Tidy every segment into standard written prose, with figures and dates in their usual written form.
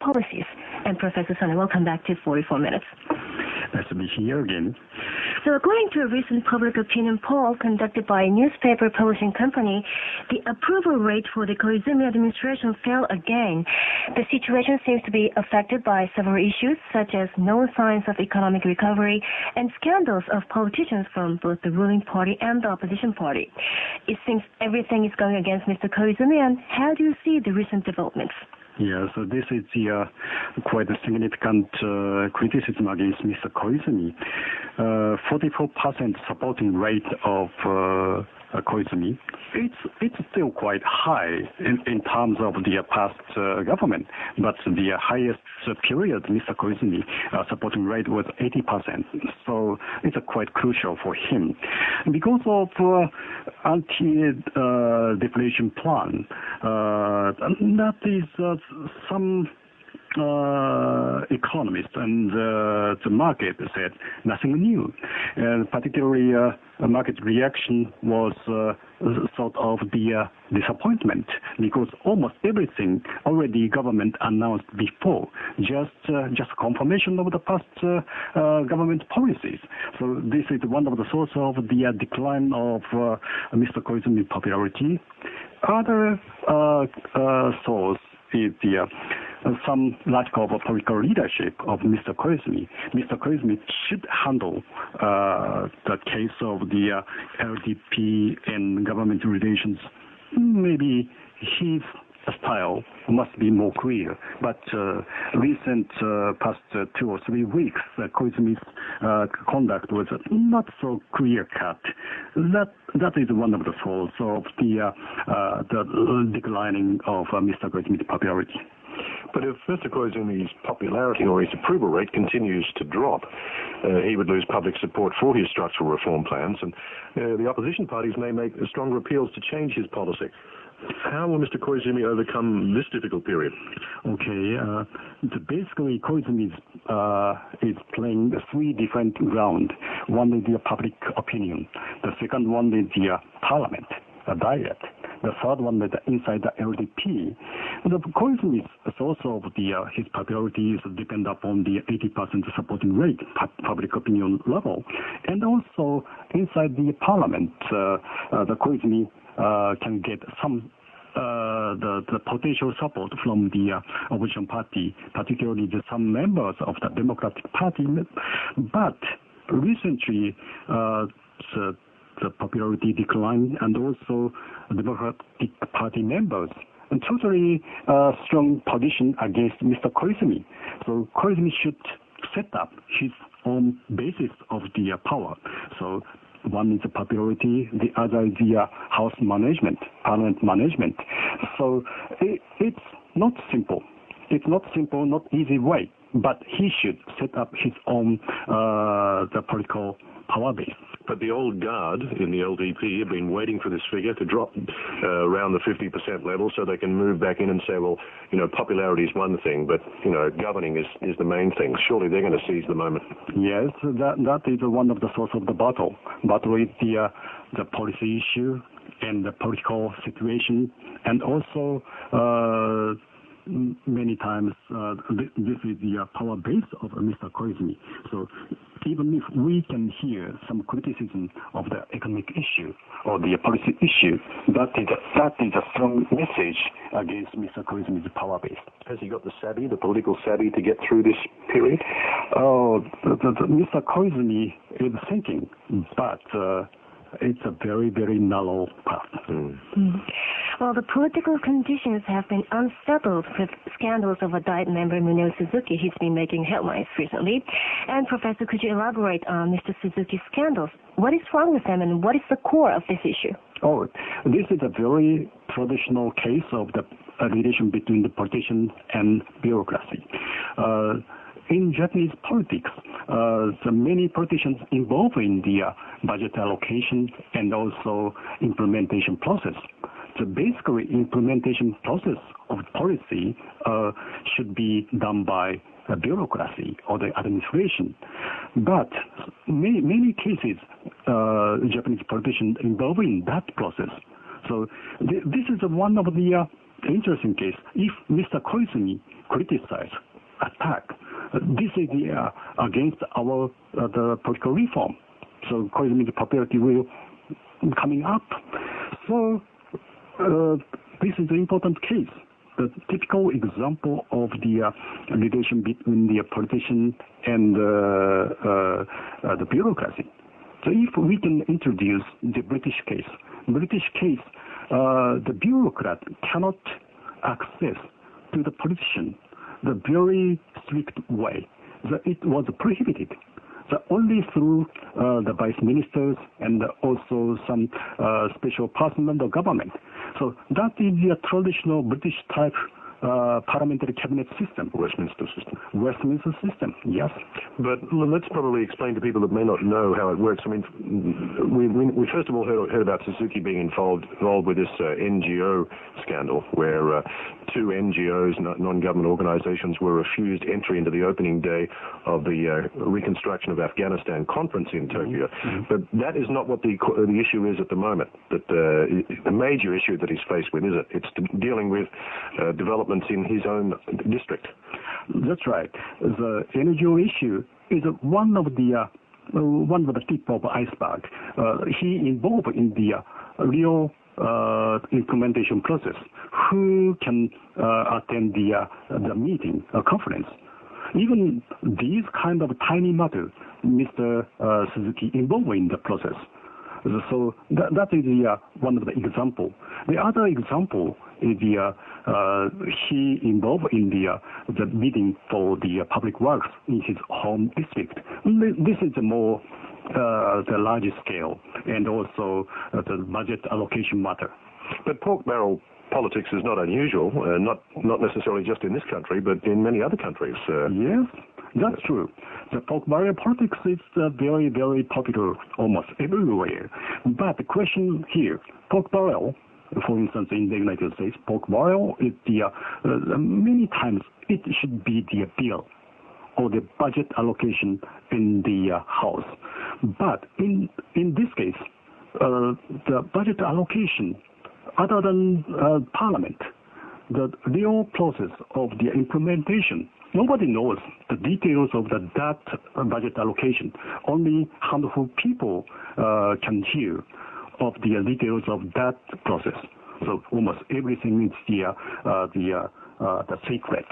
policies. And Professor Sano, welcome back to 44 Minutes. Nice to be here again. So according to a recent public opinion poll conducted by a newspaper publishing company, the approval rate for the Koizumi administration fell again. The situation seems to be affected by several issues, such as no signs of economic recovery and scandals of politicians from both the ruling party and the opposition party. It seems everything is going against Mr. Koizumi, and how do you see the recent developments? Yeah, so this is quite a significant criticism against Mr. Koizumi. 44% supporting rate of Koizumi. It's still quite high in terms of the past government, but the highest period Mr. Koizumi supporting rate was 80%. So it's quite crucial for him because of anti-deflation plan. That is some economists and the market said nothing new, and particularly market reaction was sort of the disappointment because almost everything already government announced before, just confirmation of the past government policies. So this is one of the sources of the decline of Mr. Koizumi's popularity. Other source is some lack of political leadership of Mr. Koizumi. Mr. Koizumi should handle the case of the LDP and government relations. Maybe his style must be more clear, but recent past 2 or 3 weeks, Koizumi's conduct was not so clear-cut. That is one of the sources of the declining of Mr. Koizumi's popularity. But if Mr. Koizumi's popularity or his approval rate continues to drop, he would lose public support for his structural reform plans, and the opposition parties may make stronger appeals to change his policy. How will Mr. Koizumi overcome this difficult period? Okay, basically Koizumi is playing 3 different grounds. One is the public opinion. The second one is the parliament, a diet. The third one is inside the LDP. The Koizumi's source of his popularity is depend upon the 80% supporting rate, public opinion level, and also inside the parliament, the Koizumi can get some the potential support from the opposition party, particularly some members of the Democratic Party. But recently, the popularity declined, and also Democratic Party members and totally strong position against Mr. Koizumi. So Koizumi should set up his own basis of the power. So one is the popularity, the other is the house management, parliament management. So it's not simple. It's not simple, not easy way, but he should set up his own the political power base. But the old guard in the LDP have been waiting for this figure to drop around the 50% level so they can move back in and say, well, popularity is one thing, but, governing is the main thing. Surely they're going to seize the moment. Yes, that is one of the source of the battle. Battle is the policy issue and the political situation, and also many times this is the power base of Mr. Koizumi. So even if we can hear some criticism of the economic issue or the policy issue, that is a strong message against Mr. Koizumi's power base. Has he got the political savvy to get through this period? Oh, Mr. Koizumi is thinking, but it's a very, very narrow path. Well, the political conditions have been unsettled with scandals of a Diet member, Muneo Suzuki. He's been making headlines recently. And Professor, could you elaborate on Mr. Suzuki's scandals? What is wrong with them, and what is the core of this issue? Oh, this is a very traditional case of the relation between the politician and bureaucracy. In Japanese politics, the many politicians involved in the budget allocation and also implementation process. So basically, implementation process of policy should be done by a bureaucracy or the administration. But many cases, Japanese politicians involved in that process. So this is one of the interesting case. If Mr. Koizumi criticize, attack. This is against our the political reform. So Koizumi popularity will coming up. So this is an important case. The typical example of the relation between the politician and the bureaucracy. So if we can introduce the British case, the bureaucrat cannot access to the politician the very strict way. It was prohibited. So only through the vice ministers and also some special person in the government. So that is the traditional British type parliamentary cabinet system. Westminster system. Westminster system, yes. But let's probably explain to people that may not know how it works. I mean, we first of all heard about Suzuki being involved with this NGO scandal, where two NGOs, non-government organizations, were refused entry into the opening day of the reconstruction of Afghanistan conference in Tokyo. Mm-hmm. But that is not what the issue is at the moment. That the major issue that he's faced with is it's dealing with developments in his own district. That's right. The NGO issue is one of the tip of the iceberg. He involved in the real implementation process. Who can attend the meeting, conference? Even these kind of tiny matters, Mr. Suzuki involved in the process. So that is one of the example. The other example is he involved in the meeting for the public works in his home district. This is more the larger scale and also the budget allocation matter. But pork barrel politics is not unusual, not necessarily just in this country, but in many other countries. Yes, that's true. The pork barrel politics is very, very popular almost everywhere. But the question here, pork barrel, for instance, in the United States, pork barrel is many times it should be the bill or the budget allocation in the House. But in this case, the budget allocation, other than Parliament, the real process of the implementation, nobody knows the details of that budget allocation. Only handful of people can hear of the details of that process. So almost everything is the secret.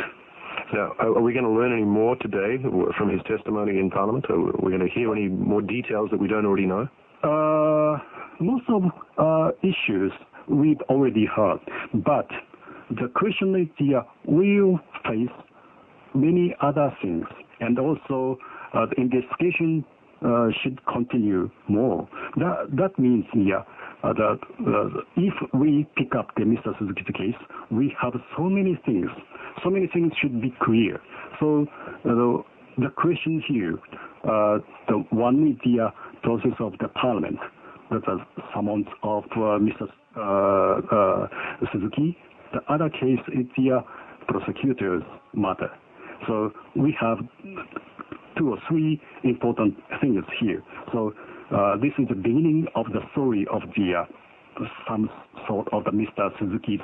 Now, are we going to learn any more today from his testimony in Parliament? Are we going to hear any more details that we don't already know? Most of issues we've already heard, but the question is we'll face many other things, and also the investigation should continue more. That means if we pick up the Mr. Suzuki's case, we have so many things should be clear. So the question here, the one is the process of the Parliament, that is summons of Mr. Suzuki. The other case is the prosecutor's matter. So we have 2 or 3 important things here. So this is the beginning of the story of some sort of Mr. Suzuki's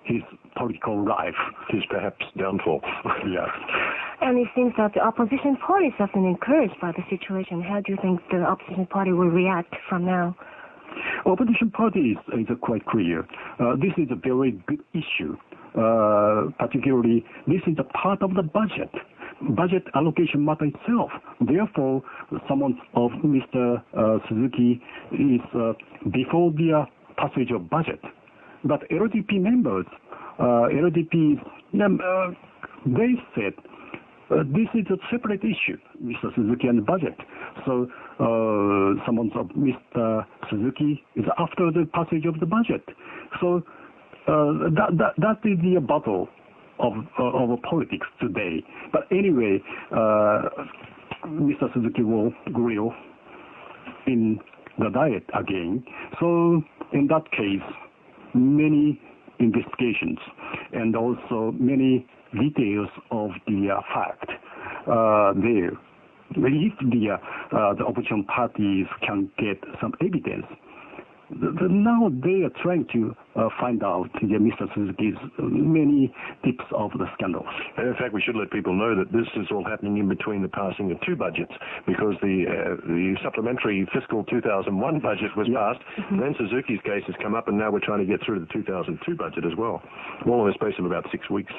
his political life, his perhaps downfall. Yes. And it seems that the opposition parties have been encouraged by the situation. How do you think the opposition party will react from now? Opposition party is quite clear. This is a very good issue. Particularly, this is a part of the budget allocation matter itself. Therefore, summons of Mr. Suzuki is before the passage of budget. But LDP members, they said this is a separate issue, Mr. Suzuki and budget. So summons of Mr. Suzuki is after the passage of the budget. So that is the battle of politics today. But anyway, Mr. Suzuki will grill in the diet again. So in that case, many investigations and also many details of the fact there. If the opposition parties can get some evidence, now they are trying to find out Mr. Suzuki's many tips of the scandals. In fact, we should let people know that this is all happening in between the passing of two budgets, because the supplementary fiscal 2001 budget was passed, then Suzuki's case has come up, and now we're trying to get through to the 2002 budget as well, all in the space of about 6 weeks.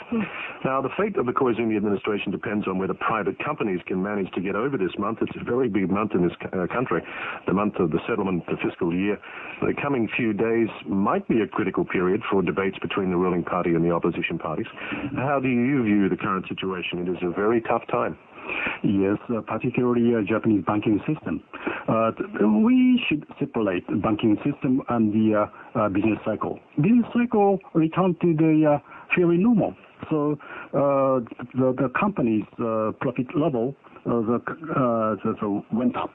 Now, the fate of the Koizumi administration depends on whether private companies can manage to get over this month. It's a very big month in this country, the month of the settlement of the fiscal year. The coming few days might be a critical period for debates between the ruling party and the opposition parties. How do you view the current situation? It is a very tough time. Yes, particularly Japanese banking system. We should separate the banking system and the business cycle. Business cycle returned to the fairly normal. So the company's profit level went up.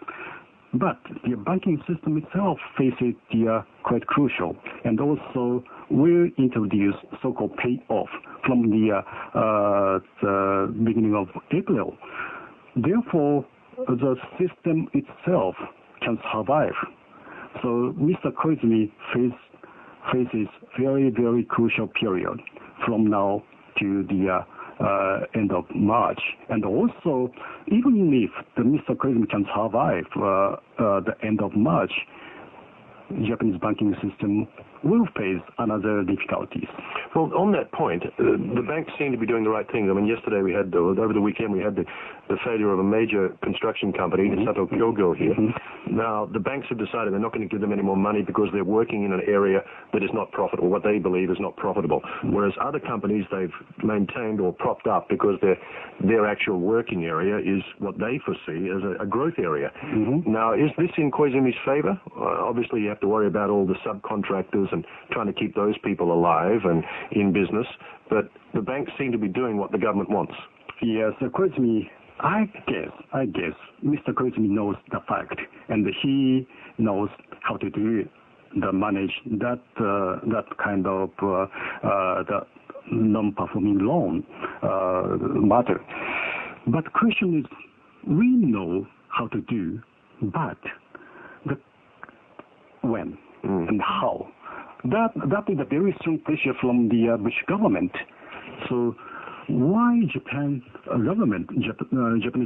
But the banking system itself faces the quite crucial, and also will introduce so-called payoff from the beginning of April. Therefore, the system itself can survive. So Mr. Koizumi faces very, very crucial period from now to the end of March. And also, even if the Mr. Koizumi can survive the end of March, Japanese banking system will face another difficulties. Well, on that point, the banks seem to be doing the right thing. I mean, yesterday we had, over the weekend, we had the failure of a major construction company, Sato Kyogo here. Now, the banks have decided they're not going to give them any more money because they're working in an area that is not profitable, what they believe is not profitable. Whereas other companies they've maintained or propped up because their actual working area is what they foresee as a growth area. Now, is this in Koizumi's favor? Obviously, you have to worry about all the subcontractors and trying to keep those people alive and in business, but the banks seem to be doing what the government wants. Yes, Koizumi, I guess Mr. Koizumi knows the fact, and he knows how to do manage that kind of the non-performing loan matter. But question is, we know how to do, but when and how? That is a very strong pressure from the British government. So why Japanese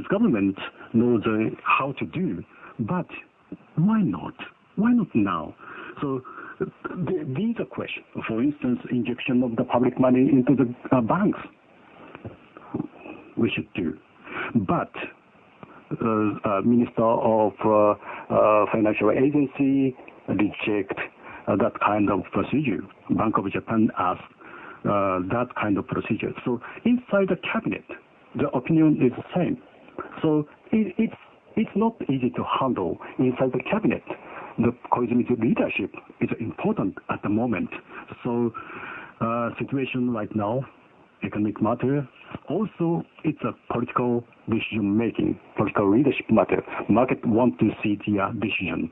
government knows how to do, but why not? Why not now? So these are questions. For instance, injection of the public money into the banks. We should do, but Minister of Financial Agency reject that kind of procedure. Bank of Japan asked that kind of procedure. So inside the cabinet, the opinion is the same. So it's not easy to handle inside the cabinet. The Koizumi's leadership is important at the moment. So situation right now, economic matter, also it's a political decision making, political leadership matter. Market want to see the decision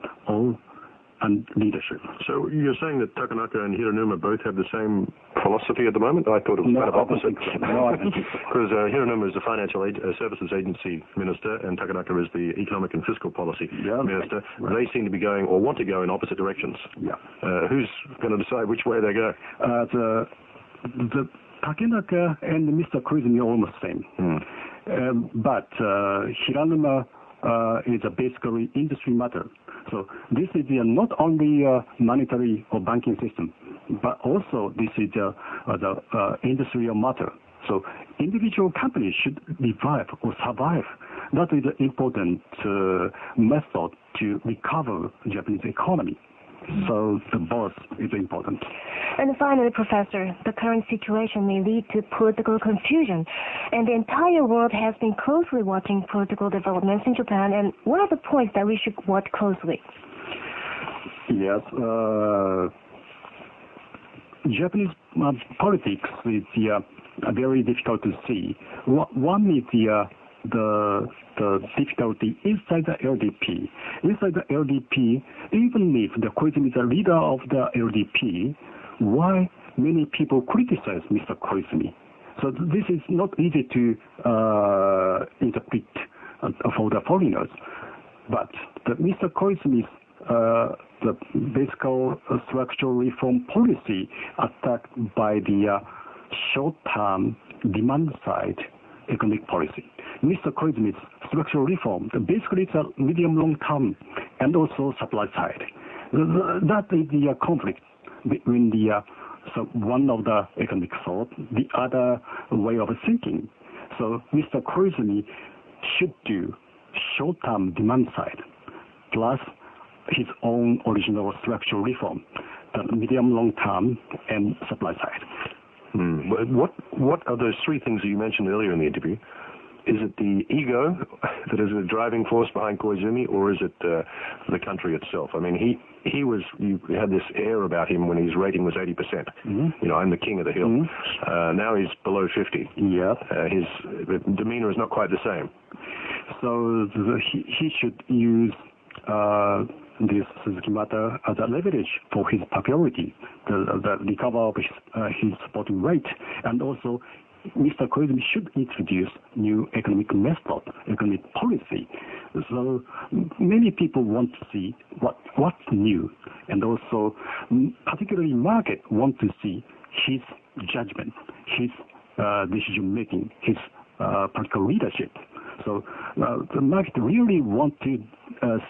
and leadership. So you're saying that Takanaka and Hironuma both have the same philosophy at the moment? I thought it was kind of opposite. Because Hironuma is the Financial Services Agency Minister and Takanaka is the Economic and Fiscal Policy Minister. Right. They seem to be going, or want to go, in opposite directions. Who's going to decide which way they go? The Takanaka and Mr. Koizumi are almost the same. But Hironuma is basically industry matter. So this is not only monetary or banking system, but also this is the industrial matter. So individual companies should revive or survive. That is an important method to recover Japanese economy. So the both is important. And finally, Professor, the current situation may lead to political confusion, and the entire world has been closely watching political developments in Japan. And what are the points that we should watch closely? Yes, Japanese politics is very difficult to see. One is the difficulty inside the LDP. Inside the LDP, even if the Koizumi is the leader of the LDP, why many people criticize Mr. Koizumi? So this is not easy to interpret for the foreigners. But Mr. Koizumi's the basic structural reform policy attacked by the short-term demand-side economic policy. Mr. Koizumi's structural reform, basically it's a medium long-term and also supply side. That is the conflict between the one of the economic thought, the other way of thinking. So Mr. Koizumi should do short-term demand side plus his own original structural reform, the medium long-term and supply side. What are those three things that you mentioned earlier in the interview? Is it the ego that is the driving force behind Koizumi, or is it the country itself? I mean, you had this air about him when his rating was 80%. Mm-hmm. You know, I'm the king of the hill. Mm-hmm. Now he's below 50. Yeah. His demeanor is not quite the same. So he should use this Suzuki matter as a leverage for his popularity, the recover of his supporting rate, and also Mr. Koizumi should introduce new economic method, economic policy. So many people want to see what's new, and also particularly market want to see his judgment, his decision making, his political leadership. So the market really want to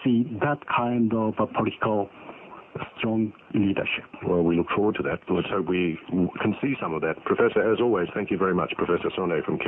see that kind of political strong leadership. Well, we look forward to that. Let's hope we can see some of that. Professor, as always, thank you very much, Professor Sone from